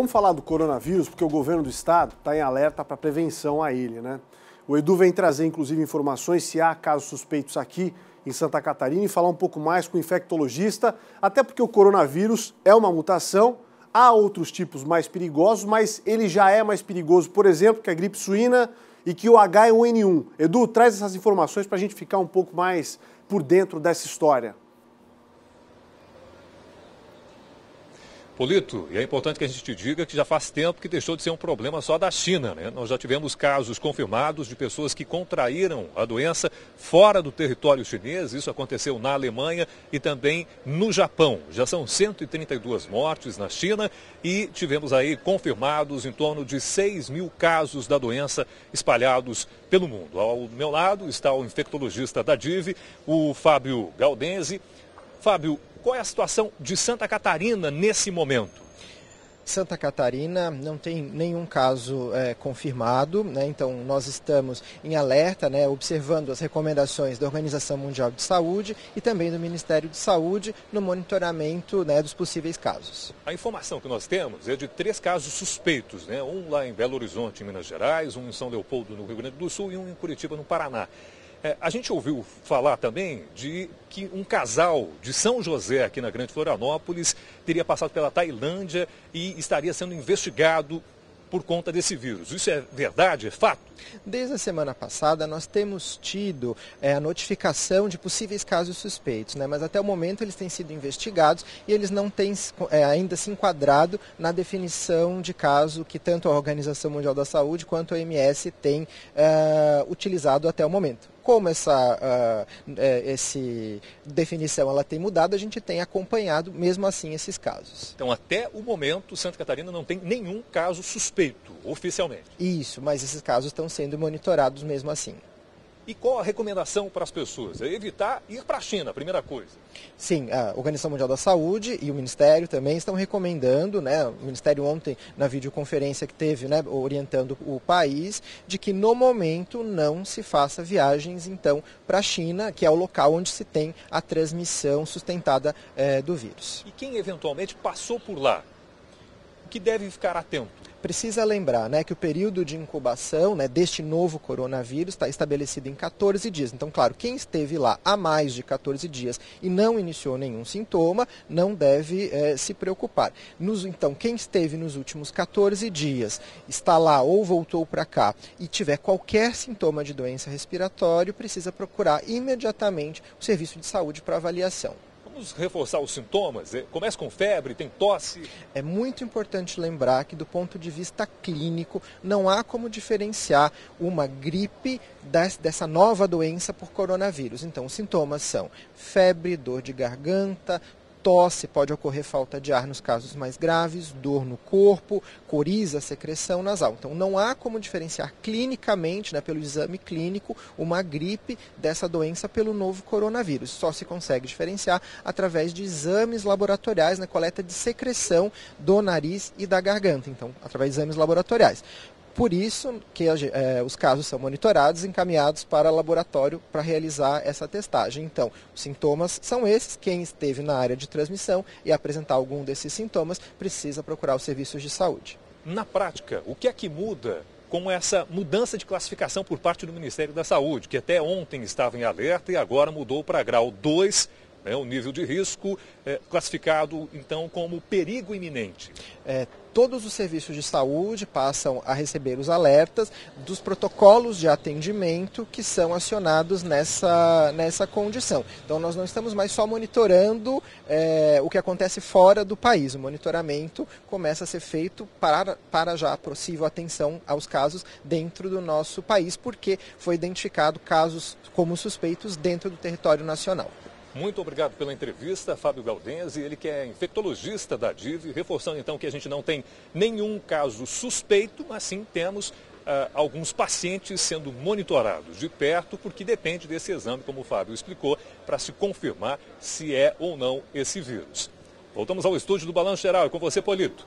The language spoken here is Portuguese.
vamos falar do coronavírus, porque o governo do estado está em alerta para prevenção a ele, né? O Edu vem trazer, inclusive, informações se há casos suspeitos aqui em Santa Catarina e falar um pouco mais com o infectologista, até porque o coronavírus é uma mutação, há outros tipos mais perigosos, mas ele já é mais perigoso, por exemplo, que a gripe suína e que o H1N1. Edu, traz essas informações para a gente ficar um pouco mais por dentro dessa história. Polito, e é importante que a gente te diga que já faz tempo que deixou de ser um problema só da China, né? Nós já tivemos casos confirmados de pessoas que contraíram a doença fora do território chinês. Isso aconteceu na Alemanha e também no Japão. Já são 132 mortes na China e tivemos aí confirmados em torno de 6 mil casos da doença espalhados pelo mundo. Ao meu lado está o infectologista da DIV, o Fábio Galdense. Fábio, qual é a situação de Santa Catarina nesse momento? Santa Catarina não tem nenhum caso confirmado, né? Então nós estamos em alerta, né, observando as recomendações da Organização Mundial de Saúde e também do Ministério de Saúde no monitoramento, né, dos possíveis casos. A informação que nós temos é de 3 casos suspeitos, né? Um lá em Belo Horizonte, em Minas Gerais, um em São Leopoldo, no Rio Grande do Sul, e um em Curitiba, no Paraná. A gente ouviu falar também de que um casal de São José, aqui na Grande Florianópolis, teria passado pela Tailândia e estaria sendo investigado por conta desse vírus. Isso é verdade? É fato? Desde a semana passada nós temos tido a notificação de possíveis casos suspeitos, né? Mas até o momento eles têm sido investigados e eles não têm ainda se enquadrado na definição de caso que tanto a Organização Mundial da Saúde quanto a OMS tem utilizado até o momento. Como essa definição ela tem mudado, a gente tem acompanhado mesmo assim esses casos. Então, até o momento, Santa Catarina não tem nenhum caso suspeito, oficialmente. Isso, mas esses casos estão sendo monitorados mesmo assim. E qual a recomendação para as pessoas? É evitar ir para a China, a primeira coisa. Sim, a Organização Mundial da Saúde e o Ministério também estão recomendando, né, o Ministério ontem na videoconferência que teve, né, orientando o país, de que no momento não se faça viagens então para a China, que é o local onde se tem a transmissão sustentada do vírus. E quem eventualmente passou por lá, o que deve ficar atento? Precisa lembrar, né, que o período de incubação, né, deste novo coronavírus está estabelecido em 14 dias. Então, claro, quem esteve lá há mais de 14 dias e não iniciou nenhum sintoma, não deve se preocupar. Então, quem esteve nos últimos 14 dias, está lá ou voltou para cá e tiver qualquer sintoma de doença respiratória, precisa procurar imediatamente o serviço de saúde para avaliação. Vamos reforçar os sintomas? Começa com febre, tem tosse? É muito importante lembrar que do ponto de vista clínico não há como diferenciar uma gripe dessa nova doença por coronavírus. Então os sintomas são febre, dor de garganta, tosse, pode ocorrer falta de ar nos casos mais graves, dor no corpo, coriza, secreção nasal. Então não há como diferenciar clinicamente, né, pelo exame clínico, uma gripe dessa doença pelo novo coronavírus. Só se consegue diferenciar através de exames laboratoriais, né, coleta de secreção do nariz e da garganta, então através de exames laboratoriais. Por isso que os casos são monitorados e encaminhados para laboratório para realizar essa testagem. Então, os sintomas são esses. Quem esteve na área de transmissão e apresentar algum desses sintomas precisa procurar os serviços de saúde. Na prática, o que é que muda com essa mudança de classificação por parte do Ministério da Saúde, que até ontem estava em alerta e agora mudou para grau 2, né, o nível de risco classificado então como perigo iminente? Todos os serviços de saúde passam a receber os alertas dos protocolos de atendimento que são acionados nessa condição. Então nós não estamos mais só monitorando o que acontece fora do país. O monitoramento começa a ser feito para já possível atenção aos casos dentro do nosso país, porque foi identificado casos como suspeitos dentro do território nacional. Muito obrigado pela entrevista, Fábio Galdense, ele que é infectologista da DIV, reforçando então que a gente não tem nenhum caso suspeito, mas sim temos alguns pacientes sendo monitorados de perto, porque depende desse exame, como o Fábio explicou, para se confirmar se é ou não esse vírus. Voltamos ao estúdio do Balanço Geral, é com você, Polito.